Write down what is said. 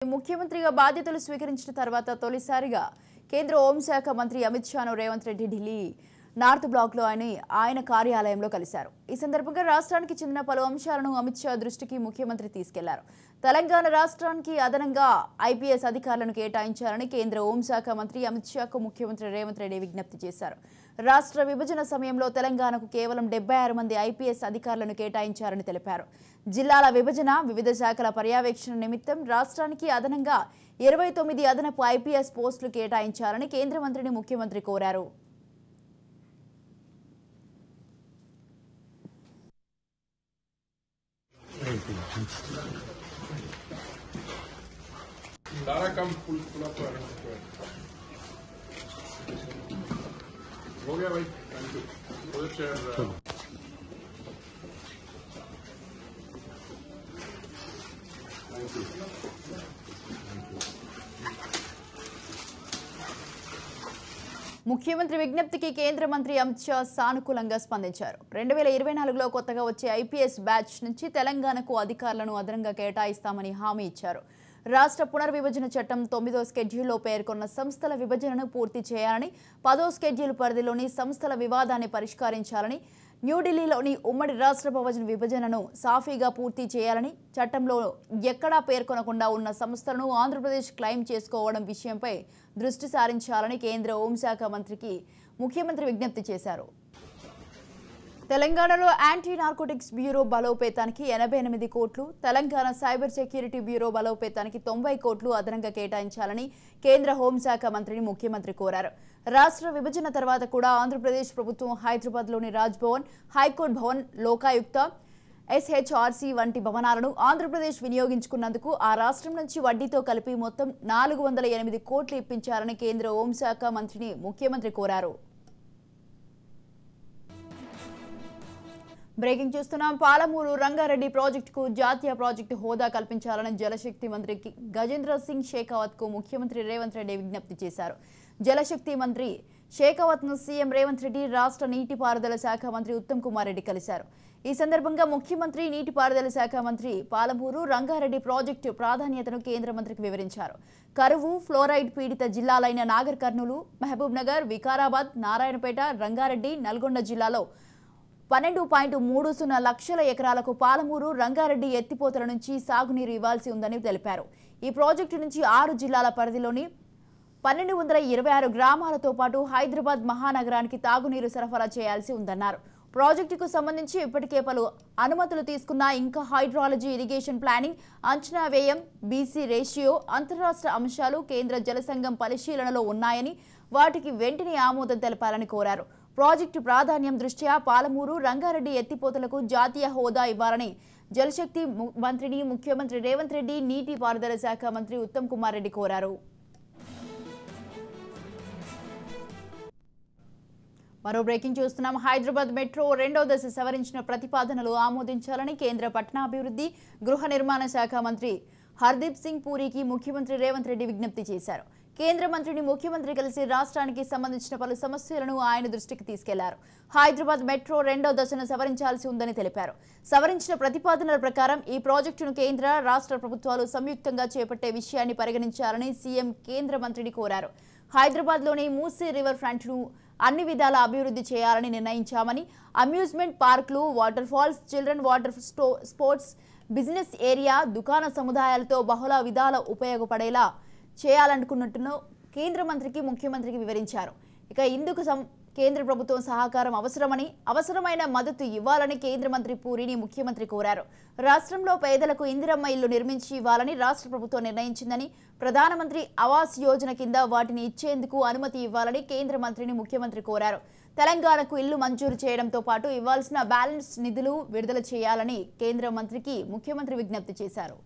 ముఖ్యమంత్రిగా బాధ్యతలు స్వీకరించిన తర్వాత తొలిసారిగా కేంద్ర హోంశాఖ మంత్రి అమిత్ షాను రేవంత్ రెడ్డి ఢిల్లీ నార్త్ బ్లాక్లో ఆయన కార్యాలయంలో కలిశారు. ఈ సందర్భంగా రాష్ట్రానికి చెందిన పలు అంశాలను అమిత్ షా దృష్టికి ముఖ్యమంత్రి తీసుకెళ్లారు. తెలంగాణ రాష్ట్రానికి అదనంగా ఐపీఎస్ అధికారులను కేటాయించాలని కేంద్ర హోంశాఖ మంత్రి అమిత్ షాకు ముఖ్యమంత్రి రేవంత్ రెడ్డి విజ్ఞప్తి చేశారు. రాష్ట్ర విభజన సమయంలో తెలంగాణకు కేవలం 76 మంది ఐపీఎస్ అధికారులను కేటాయించారని తెలిపారు. జిల్లాల విభజన, వివిధ శాఖల పర్యవేక్షణ నిమిత్తం రాష్ట్రానికి అదనంగా 29 అదనపు ఐపీఎస్ పోస్టులు కేటాయించాలని కేంద్ర మంత్రిని ముఖ్యమంత్రి కోరారు. हो गया भाई, thank you. Project share thank you. ముఖ్యమంత్రి విజ్ఞప్తికి కేంద్ర మంత్రి అమిత్ షా సానుకూలంగా స్పందించారు. 2024లో కొత్తగా వచ్చే ఐపీఎస్ బ్యాచ్ నుంచి తెలంగాణకు అధికారులను అదనంగా కేటాయిస్తామని హామీ ఇచ్చారు. రాష్ట్ర పునర్విభజన చట్టం 9వ స్కెడ్యూల్లో పేర్కొన్న సంస్థల విభజనను పూర్తి చేయాలని, 10వ స్కెడ్యూల్ పరిధిలోని సంస్థల వివాదాన్ని పరిష్కరించాలని, న్యూఢిల్లీలోని ఉమ్మడి రాష్ట్ర విభజనను సాఫీగా పూర్తి చేయాలని, చట్టంలో ఎక్కడా పేర్కొనకుండా ఉన్న సంస్థలను ఆంధ్రప్రదేశ్ క్లెయిమ్ చేసుకోవడం విషయంపై దృష్టి సారించాలని కేంద్ర హోంశాఖ మంత్రికి ముఖ్యమంత్రి విజ్ఞప్తి చేశారు. తెలంగాణలో యాంటీ నార్కోటిక్స్ బ్యూరో బలోపేతానికి 88 కోట్లు, తెలంగాణ సైబర్ సెక్యూరిటీ బ్యూరో బలోపేతానికి 90 కోట్లు అదనంగా కేటాయించాలని కేంద్ర హోంశాఖ మంత్రిని ముఖ్యమంత్రి కోరారు. రాష్ట్ర విభజన తర్వాత కూడా ఆంధ్రప్రదేశ్ ప్రభుత్వం హైదరాబాద్లోని రాజ్ భవన్, హైకోర్టు భవన్, లోకాయుక్త, ఎస్హెచ్ఆర్సీ వంటి భవనాలను ఆంధ్రప్రదేశ్ వినియోగించుకున్నందుకు ఆ రాష్ట్రం నుంచి వడ్డీతో కలిపి మొత్తం 408 కోట్లు ఇప్పించాలని కేంద్ర హోంశాఖ మంత్రిని ముఖ్యమంత్రి కోరారు. బ్రేకింగ్ చూస్తున్నాం. పాలమూరు రంగారెడ్డి ప్రాజెక్టుకు జాతీయ ప్రాజెక్టు హోదా కల్పించాలని జలశక్తి మంత్రి గజేంద్ర సింగ్ షేకావత్ కు ముఖ్యమంత్రి రేవంత్ రెడ్డి విజ్ఞప్తి చేశారు. జలశక్తి మంత్రి షేకావత్ ను సీఎం రేవంత్ రెడ్డి, రాష్ట్ర నీటిపారుదల శాఖ మంత్రి ఉత్తమ్ కుమార్ రెడ్డి కలిశారు. ఈ సందర్భంగా ముఖ్యమంత్రి నీటిపారుదల శాఖ మంత్రి పాలమూరు రంగారెడ్డి ప్రాజెక్టు ప్రాధాన్యతను కేంద్ర మంత్రికి వివరించారు. కరువు, ఫ్లోరైడ్ పీడిత జిల్లాలైన నాగర్ కర్నూలు, మహబూబ్ నగర్, వికారాబాద్, నారాయణపేట, రంగారెడ్డి, నల్గొండ జిల్లాలో 12.30 లక్షల ఎకరాలకు పాలమూరు రంగారెడ్డి ఎత్తిపోతల నుంచి సాగునీరు ఇవ్వాల్సి ఉందని తెలిపారు. ఈ ప్రాజెక్టు నుంచి 6 జిల్లాల పరిధిలోని 1226 గ్రామాలతో పాటు హైదరాబాద్ మహానగరానికి తాగునీరు సరఫరా చేయాల్సి ఉందన్నారు. ప్రాజెక్టుకు సంబంధించి ఇప్పటికే పలు అనుమతులు తీసుకున్న, ఇంకా హైడ్రాలజీ, ఇరిగేషన్ ప్లానింగ్, అంచనా వ్యయం, బీసీ రేషియో, అంతర్రాష్ట్ర అంశాలు కేంద్ర జలసంఘం పరిశీలనలో ఉన్నాయని, వాటికి వెంటనే ఆమోదం తెలపాలని కోరారు. ప్రాజెక్టు ప్రాధాన్యం దృష్ట్యా పాలమూరు రంగారెడ్డి ఎత్తిపోతలకు జాతీయ హోదా ఇవ్వాలని జలశక్తి మంత్రిని ముఖ్యమంత్రి రేవంత్ రెడ్డి, నీటిపారుదల శాఖ మంత్రి ఉత్తమ్ కుమార్ రెడ్డి కోరారు. మరో బ్రేకింగ్ చూస్తున్నాం. హైదరాబాద్ మెట్రో 2వ దశ సవరించిన ప్రతిపాదనలు ఆమోదించాలని కేంద్ర పట్టణాభివృద్ధి, గృహ నిర్మాణ శాఖ మంత్రి హర్దీప్ సింగ్ పూరికి ముఖ్యమంత్రి రేవంత్ రెడ్డి విజ్ఞప్తి చేశారు. కేంద్ర మంత్రిని ముఖ్యమంత్రి కలిసి రాష్ట్రానికి సంబంధించిన పలు సమస్యలను ఆయన దృష్టికి తీసుకెళ్లారు. హైదరాబాద్ మెట్రో 2వ దశను సవరించాల్సి ఉందని తెలిపారు. సవరించిన ప్రతిపాదనల ప్రకారం ఈ ప్రాజెక్టును కేంద్ర, రాష్ట్ర ప్రభుత్వాలు సంయుక్తంగా చేపట్టే విషయాన్ని పరిగణించాలని సీఎం కేంద్ర మంత్రిని కోరారు. హైదరాబాద్లోని మూసీ రివర్ ఫ్రంట్ను అన్ని విధాల అభివృద్ధి చేయాలని నిర్ణయించామని, అమ్యూజ్మెంట్ పార్కులు, waterfalls, children water sports, business area, దుకాణ సముదాయాలతో బహుళ విధాల ఉపయోగపడేలా చేయాలనుకున్నట్టును కేంద్ర మంత్రికి ముఖ్యమంత్రికి వివరించారు. ఇక ఇందుకు కేంద్ర ప్రభుత్వం సహకారం అవసరమని, అవసరమైన మద్దతు ఇవ్వాలని కేంద్ర మంత్రి పూరిని ముఖ్యమంత్రి కోరారు. రాష్ట్రంలో పేదలకు ఇందిరమ్మ ఇల్లు నిర్మించి ఇవ్వాలని రాష్ట్ర ప్రభుత్వం నిర్ణయించిందని, ప్రధానమంత్రి ఆవాస్ యోజన కింద వాటిని ఇచ్చేందుకు అనుమతి ఇవ్వాలని కేంద్ర మంత్రిని ముఖ్యమంత్రి కోరారు. తెలంగాణకు ఇల్లు మంజూరు చేయడంతో పాటు ఇవ్వాల్సిన బ్యాలెన్స్ నిధులు విడుదల చేయాలని కేంద్ర మంత్రికి ముఖ్యమంత్రి విజ్ఞప్తి చేశారు.